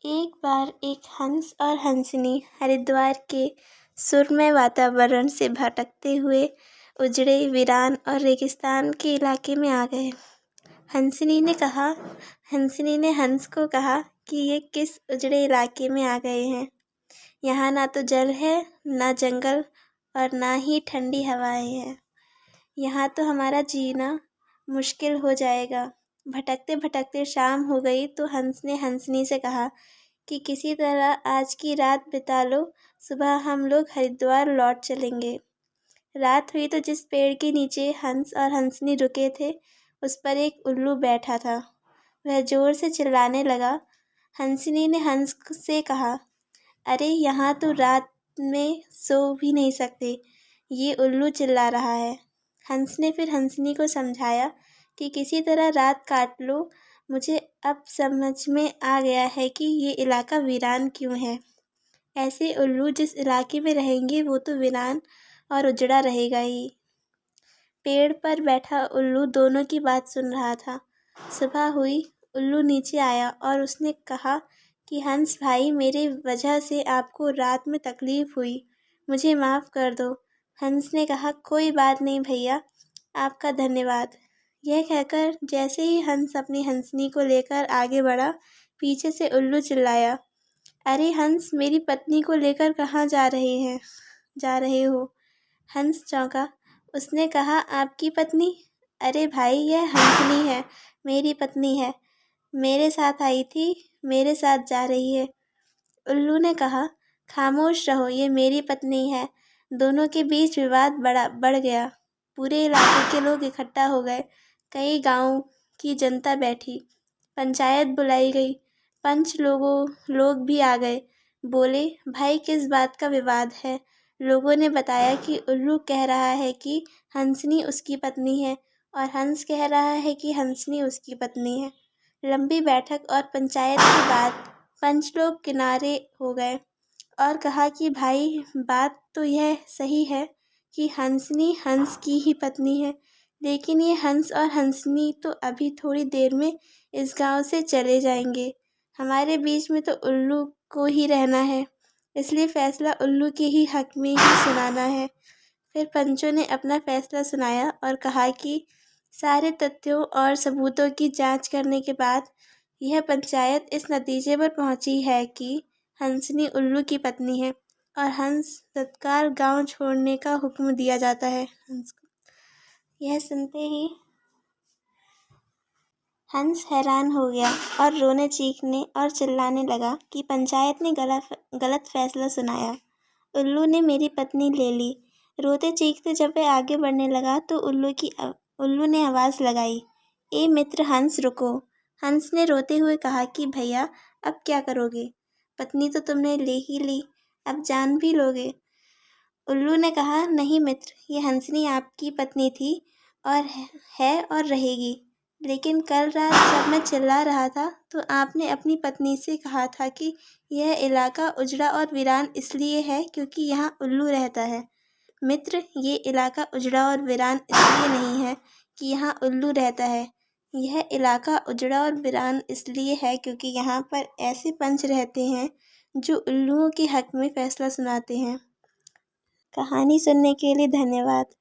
एक बार एक हंस और हंसनी हरिद्वार के सुरम्य वातावरण से भटकते हुए उजड़े, वीरान और रेगिस्तान के इलाके में आ गए। हंसनी ने हंस को कहा कि ये किस उजड़े इलाके में आ गए हैं। यहाँ ना तो जल है, ना जंगल और ना ही ठंडी हवाएं हैं। यहाँ तो हमारा जीना मुश्किल हो जाएगा। भटकते भटकते शाम हो गई तो हंस ने हंसनी से कहा कि किसी तरह आज की रात बिता लो, सुबह हम लोग हरिद्वार लौट चलेंगे। रात हुई तो जिस पेड़ के नीचे हंस और हंसनी रुके थे उस पर एक उल्लू बैठा था। वह जोर से चिल्लाने लगा। हंसनी ने हंस से कहा, अरे यहाँ तो रात में सो भी नहीं सकते, ये उल्लू चिल्ला रहा है। हंस ने फिर हंसनी को समझाया कि किसी तरह रात काट लो, मुझे अब समझ में आ गया है कि ये इलाका वीरान क्यों है। ऐसे उल्लू जिस इलाके में रहेंगे वो तो वीरान और उजड़ा रहेगा ही। पेड़ पर बैठा उल्लू दोनों की बात सुन रहा था। सुबह हुई, उल्लू नीचे आया और उसने कहा कि हंस भाई, मेरे वजह से आपको रात में तकलीफ़ हुई, मुझे माफ़ कर दो। हंस ने कहा, कोई बात नहीं भैया, आपका धन्यवाद। यह कहकर जैसे ही हंस अपनी हंसनी को लेकर आगे बढ़ा, पीछे से उल्लू चिल्लाया, अरे हंस, मेरी पत्नी को लेकर कहाँ जा रहे हो। हंस चौंका। उसने कहा, आपकी पत्नी? अरे भाई, यह हंसनी है, मेरी पत्नी है, मेरे साथ आई थी, मेरे साथ जा रही है। उल्लू ने कहा, खामोश रहो, ये मेरी पत्नी है। दोनों के बीच विवाद बढ़ गया। पूरे इलाके के लोग इकट्ठा हो गए। कई गांव की जनता बैठी। पंचायत बुलाई गई। पंच लोग भी आ गए। बोले, भाई किस बात का विवाद है। लोगों ने बताया कि उल्लू कह रहा है कि हंसनी उसकी पत्नी है और हंस कह रहा है कि हंसनी उसकी पत्नी है। लंबी बैठक और पंचायत के बाद पंच लोग किनारे हो गए और कहा कि भाई, बात तो यह सही है कि हंसनी हंस की ही पत्नी है, लेकिन ये हंस और हंसनी तो अभी थोड़ी देर में इस गांव से चले जाएंगे। हमारे बीच में तो उल्लू को ही रहना है, इसलिए फैसला उल्लू के ही हक में ही सुनाना है। फिर पंचों ने अपना फैसला सुनाया और कहा कि सारे तथ्यों और सबूतों की जांच करने के बाद यह पंचायत इस नतीजे पर पहुंची है कि हंसनी उल्लू की पत्नी है और हंस तत्काल गांव छोड़ने का हुक्म दिया जाता है हंस को। यह सुनते ही हंस हैरान हो गया और रोने, चीखने और चिल्लाने लगा कि पंचायत ने गलत फैसला सुनाया। उल्लू ने मेरी पत्नी ले ली। रोते चीखते जब वह आगे बढ़ने लगा तो उल्लू ने आवाज़ लगाई, ए मित्र हंस, रुको। हंस ने रोते हुए कहा कि भैया, अब क्या करोगे? पत्नी तो तुमने ले ही ली, अब जान भी लोगे। उल्लू ने कहा, नहीं मित्र, ये हंसनी आपकी पत्नी थी और है और रहेगी, लेकिन कल रात जब मैं चिल्ला रहा था तो आपने अपनी पत्नी से कहा था कि यह इलाका उजड़ा और वीरान इसलिए है क्योंकि यहाँ उल्लू रहता है। मित्र, ये इलाका उजड़ा और वीरान इसलिए नहीं है कि यहाँ उल्लू रहता है। यह इलाका उजड़ा और वीरान इसलिए है क्योंकि यहाँ पर ऐसे पंच रहते हैं जो उल्लुओं के हक में फैसला सुनाते हैं। कहानी सुनने के लिए धन्यवाद।